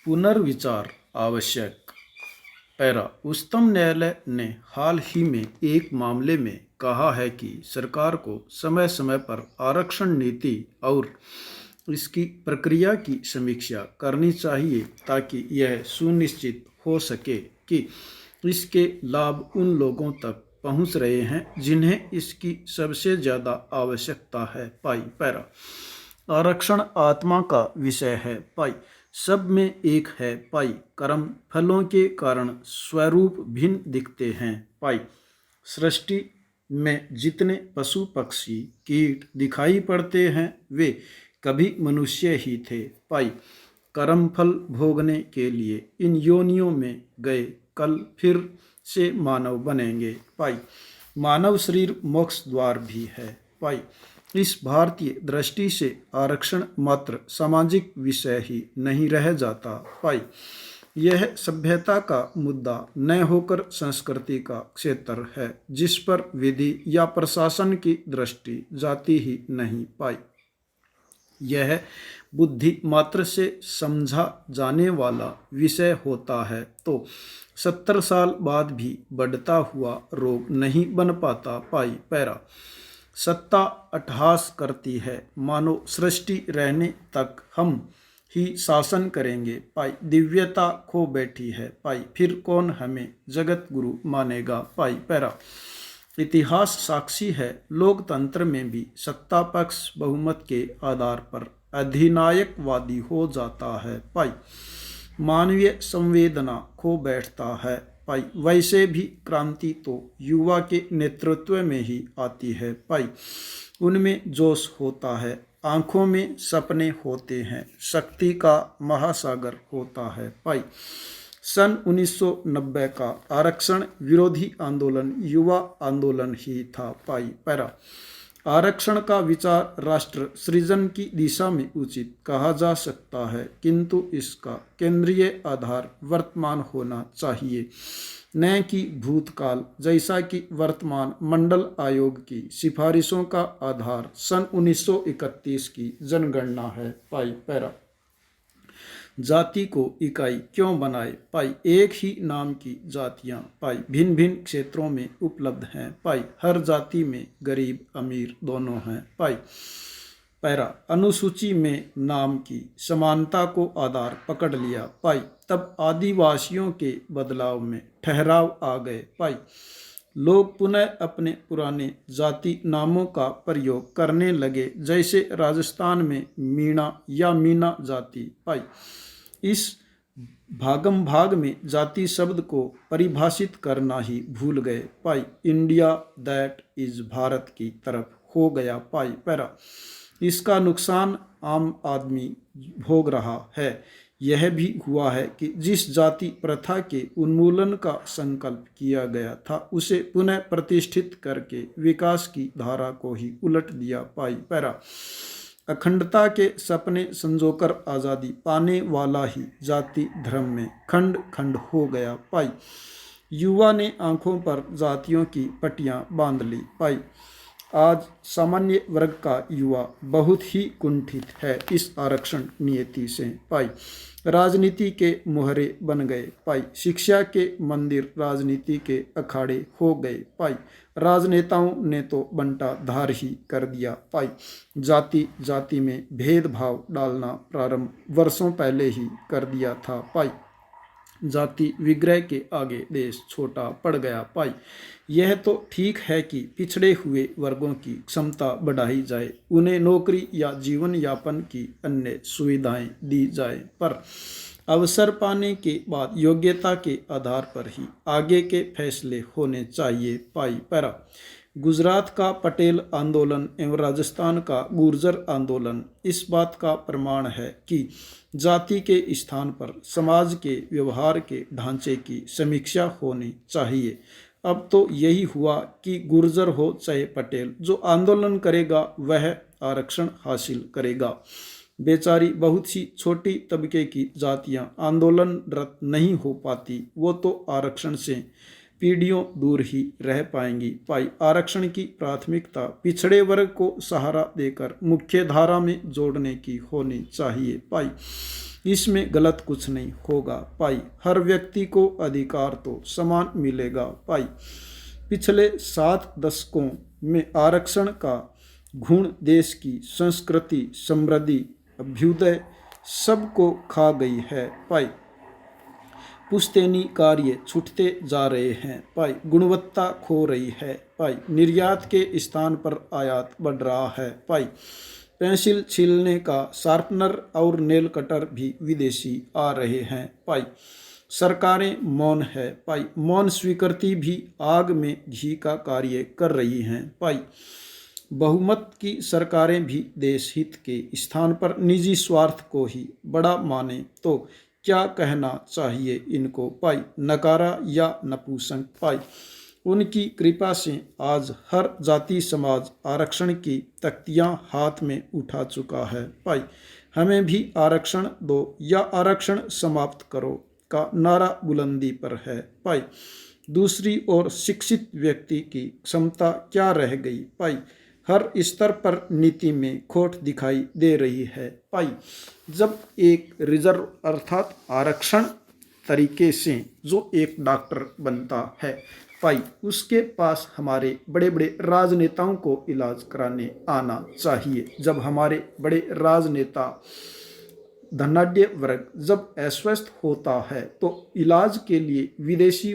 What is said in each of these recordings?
पुनर्विचार आवश्यक। पैरा उच्चतम न्यायालय ने हाल ही में एक मामले में कहा है कि सरकार को समय समय पर आरक्षण नीति और इसकी प्रक्रिया की समीक्षा करनी चाहिए ताकि यह सुनिश्चित हो सके कि इसके लाभ उन लोगों तक पहुंच रहे हैं जिन्हें इसकी सबसे ज़्यादा आवश्यकता है। पैरा आरक्षण आत्मा का विषय है। सब में एक है। कर्म फलों के कारण स्वरूप भिन्न दिखते हैं। सृष्टि में जितने पशु पक्षी कीट दिखाई पड़ते हैं वे कभी मनुष्य ही थे। कर्म फल भोगने के लिए इन योनियों में गए, कल फिर से मानव बनेंगे। मानव शरीर मोक्ष द्वार भी है। इस भारतीय दृष्टि से आरक्षण मात्र सामाजिक विषय ही नहीं रह जाता। यह सभ्यता का मुद्दा न होकर संस्कृति का क्षेत्र है जिस पर विधि या प्रशासन की दृष्टि जाती ही नहीं। यह बुद्धि मात्र से समझा जाने वाला विषय होता है तो 70 साल बाद भी बढ़ता हुआ रोग नहीं बन पाता। पैरा सत्ता अट्टहास करती है, मानो सृष्टि रहने तक हम ही शासन करेंगे। दिव्यता खो बैठी है। फिर कौन हमें जगत गुरु मानेगा। पैरा इतिहास साक्षी है, लोकतंत्र में भी सत्ता पक्ष बहुमत के आधार पर अधिनायकवादी हो जाता है। मानवीय संवेदना खो बैठता है। वैसे भी क्रांति तो युवा के नेतृत्व में ही आती है। उनमें जोश होता है, आंखों में सपने होते हैं, शक्ति का महासागर होता है। सन 1990 का आरक्षण विरोधी आंदोलन युवा आंदोलन ही था। पैरा आरक्षण का विचार राष्ट्र सृजन की दिशा में उचित कहा जा सकता है, किंतु इसका केंद्रीय आधार वर्तमान होना चाहिए, न कि भूतकाल, जैसा कि वर्तमान मंडल आयोग की सिफारिशों का आधार सन 1931 की जनगणना है। पैरा जाति को इकाई क्यों बनाए। एक ही नाम की जातियां भिन्न भिन्न क्षेत्रों में उपलब्ध हैं। हर जाति में गरीब अमीर दोनों हैं। पैरा अनुसूची में नाम की समानता को आधार पकड़ लिया। तब आदिवासियों के बदलाव में ठहराव आ गए। लोग पुनः अपने पुराने जाति नामों का प्रयोग करने लगे, जैसे राजस्थान में मीणा या मीना जाति। इस भागम भाग में जाति शब्द को परिभाषित करना ही भूल गए। इंडिया दैट इज भारत की तरफ हो गया। पैरा इसका नुकसान आम आदमी भोग रहा है। यह भी हुआ है कि जिस जाति प्रथा के उन्मूलन का संकल्प किया गया था उसे पुनः प्रतिष्ठित करके विकास की धारा को ही उलट दिया। पैरा अखंडता के सपने संजोकर आज़ादी पाने वाला ही जाति धर्म में खंड खंड हो गया। युवा ने आंखों पर जातियों की पट्टियां बांध ली। आज सामान्य वर्ग का युवा बहुत ही कुंठित है इस आरक्षण नीति से। राजनीति के मोहरे बन गए। शिक्षा के मंदिर राजनीति के अखाड़े हो गए। राजनेताओं ने तो बंटा धार ही कर दिया। जाति जाति में भेदभाव डालना प्रारंभ वर्षों पहले ही कर दिया था। जाति विग्रह के आगे देश छोटा पड़ गया। यह तो ठीक है कि पिछड़े हुए वर्गों की क्षमता बढ़ाई जाए, उन्हें नौकरी या जीवन यापन की अन्य सुविधाएं दी जाए, पर अवसर पाने के बाद योग्यता के आधार पर ही आगे के फैसले होने चाहिए। पैरा गुजरात का पटेल आंदोलन एवं राजस्थान का गुर्जर आंदोलन इस बात का प्रमाण है कि जाति के स्थान पर समाज के व्यवहार के ढांचे की समीक्षा होनी चाहिए। अब तो यही हुआ कि गुर्जर हो चाहे पटेल, जो आंदोलन करेगा वह आरक्षण हासिल करेगा। बेचारी बहुत सी छोटी तबके की जातियां आंदोलनरत नहीं हो पाती, वो तो आरक्षण से पीढ़ियों दूर ही रह पाएंगी। आरक्षण की प्राथमिकता पिछड़े वर्ग को सहारा देकर मुख्य धारा में जोड़ने की होनी चाहिए। इसमें गलत कुछ नहीं होगा भाई। हर व्यक्ति को अधिकार तो समान मिलेगा भाई। पिछले 7 दशकों में आरक्षण का गुण देश की संस्कृति, समृद्धि, अभ्युदय सबको खा गई है भाई। पुश्तैनी कार्य छूटते जा रहे हैं भाई। गुणवत्ता खो रही है भाई। निर्यात के स्थान पर आयात बढ़ रहा है भाई। पेंसिल छीलने का शार्पनर और नेल कटर भी विदेशी आ रहे हैं भाई। सरकारें मौन है भाई। मौन स्वीकृति भी आग में घी का कार्य कर रही हैं भाई। बहुमत की सरकारें भी देश हित के स्थान पर निजी स्वार्थ को ही बड़ा माने तो क्या कहना चाहिए इनको भाई। नकारा या नपुंसक भाई। उनकी कृपा से आज हर जाति समाज आरक्षण की तख्तियां हाथ में उठा चुका है भाई। हमें भी आरक्षण दो या आरक्षण समाप्त करो का नारा बुलंदी पर है भाई। दूसरी ओर शिक्षित व्यक्ति की क्षमता क्या रह गई भाई। हर स्तर पर नीति में खोट दिखाई दे रही है भाई। जब एक रिजर्व अर्थात आरक्षण तरीके से जो एक डॉक्टर बनता है भाई, उसके पास हमारे बड़े बड़े राजनेताओं को इलाज कराने आना चाहिए। जब हमारे बड़े राजनेता धनाढ्य वर्ग जब अस्वस्थ होता है तो इलाज के लिए विदेशी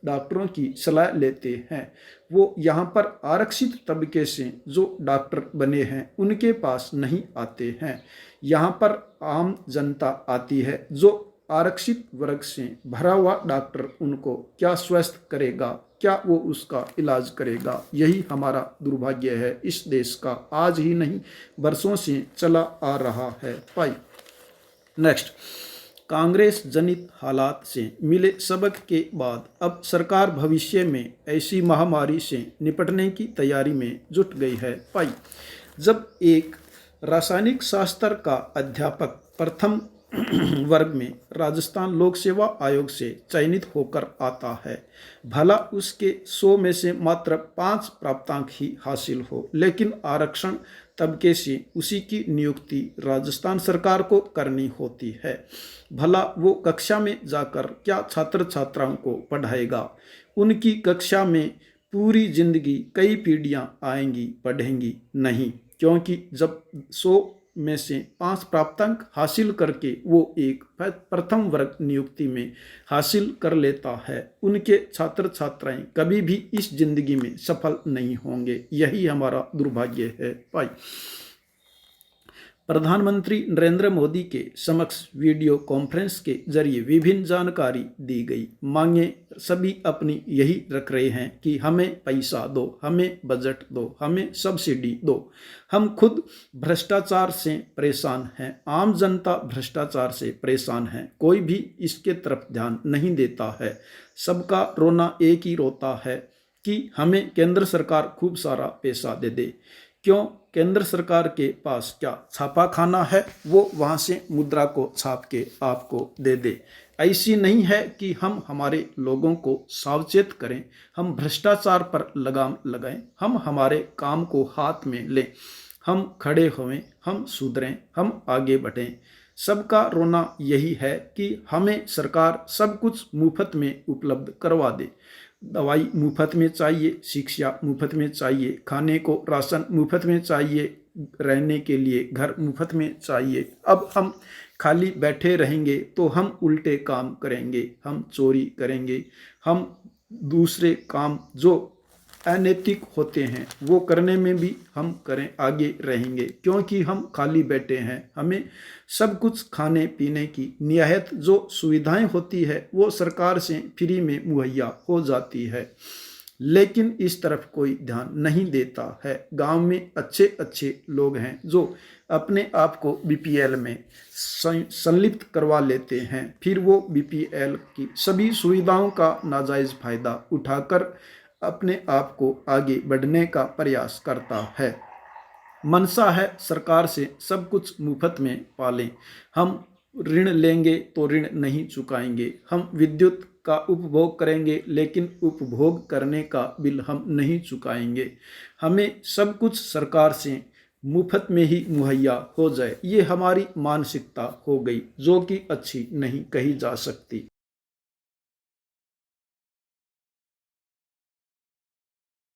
डॉक्टरों की सलाह लेते हैं। वो यहाँ पर आरक्षित तबके से जो डॉक्टर बने हैं उनके पास नहीं आते हैं। यहाँ पर आम जनता आती है। जो आरक्षित वर्ग से भरा हुआ डॉक्टर उनको क्या स्वस्थ करेगा, क्या वो उसका इलाज करेगा। यही हमारा दुर्भाग्य है। इस देश का आज ही नहीं बरसों से चला आ रहा है भाई। नेक्स्ट, कांग्रेस जनित हालात से मिले सबक के बाद अब सरकार भविष्य में ऐसी महामारी से निपटने की तैयारी में जुट गई है भाई। जब एक रासायनिक शास्त्र का अध्यापक प्रथम वर्ग में राजस्थान लोक सेवा आयोग से चयनित होकर आता है, भला उसके 100 में से मात्र 5 प्राप्तांक ही हासिल हो, लेकिन आरक्षण तबके से उसी की नियुक्ति राजस्थान सरकार को करनी होती है। भला वो कक्षा में जाकर क्या छात्र छात्राओं को पढ़ाएगा। उनकी कक्षा में पूरी जिंदगी कई पीढ़ियां आएंगी, पढ़ेंगी नहीं, क्योंकि जब 100 में से 5 प्राप्तांक हासिल करके वो एक प्रथम वर्ग नियुक्ति में हासिल कर लेता है, उनके छात्र छात्राएं कभी भी इस जिंदगी में सफल नहीं होंगे। यही हमारा दुर्भाग्य है भाई। प्रधानमंत्री नरेंद्र मोदी के समक्ष वीडियो कॉन्फ्रेंस के जरिए विभिन्न जानकारी दी गई। मांगे सभी अपनी यही रख रहे हैं कि हमें पैसा दो, हमें बजट दो, हमें सब्सिडी दो। हम खुद भ्रष्टाचार से परेशान हैं। आम जनता भ्रष्टाचार से परेशान है। कोई भी इसके तरफ ध्यान नहीं देता है। सबका रोना एक ही रोता है कि हमें केंद्र सरकार खूब सारा पैसा दे दे। क्यों? केंद्र सरकार के पास क्या छापा खाना है? वो वहाँ से मुद्रा को छाप के आपको दे दे। ऐसी नहीं है कि हम हमारे लोगों को सावचेत करें, हम भ्रष्टाचार पर लगाम लगाएं, हम हमारे काम को हाथ में लें, हम खड़े होवें, हम सुधरें, हम आगे बढ़ें। सबका रोना यही है कि हमें सरकार सब कुछ मुफ्त में उपलब्ध करवा दे। दवाई मुफ्त में चाहिए, शिक्षा मुफ्त में चाहिए, खाने को राशन मुफ्त में चाहिए, रहने के लिए घर मुफ्त में चाहिए। अब हम खाली बैठे रहेंगे तो हम उल्टे काम करेंगे, हम चोरी करेंगे, हम दूसरे काम जो अनैतिक होते हैं वो करने में भी हम आगे रहेंगे, क्योंकि हम खाली बैठे हैं। हमें सब कुछ खाने पीने की निहायत जो सुविधाएं होती है वो सरकार से फ्री में मुहैया हो जाती है, लेकिन इस तरफ कोई ध्यान नहीं देता है। गांव में अच्छे अच्छे लोग हैं जो अपने आप को बीपीएल में संलिप्त करवा लेते हैं, फिर वो बीपीएल की सभी सुविधाओं का नाजायज़ फायदा उठाकर अपने आप को आगे बढ़ने का प्रयास करता है। मनसा है सरकार से सब कुछ मुफ्त में पालें। हम ऋण लेंगे तो ऋण नहीं चुकाएंगे। हम विद्युत का उपभोग करेंगे लेकिन उपभोग करने का बिल हम नहीं चुकाएंगे। हमें सब कुछ सरकार से मुफ्त में ही मुहैया हो जाए, ये हमारी मानसिकता हो गई, जो कि अच्छी नहीं कही जा सकती।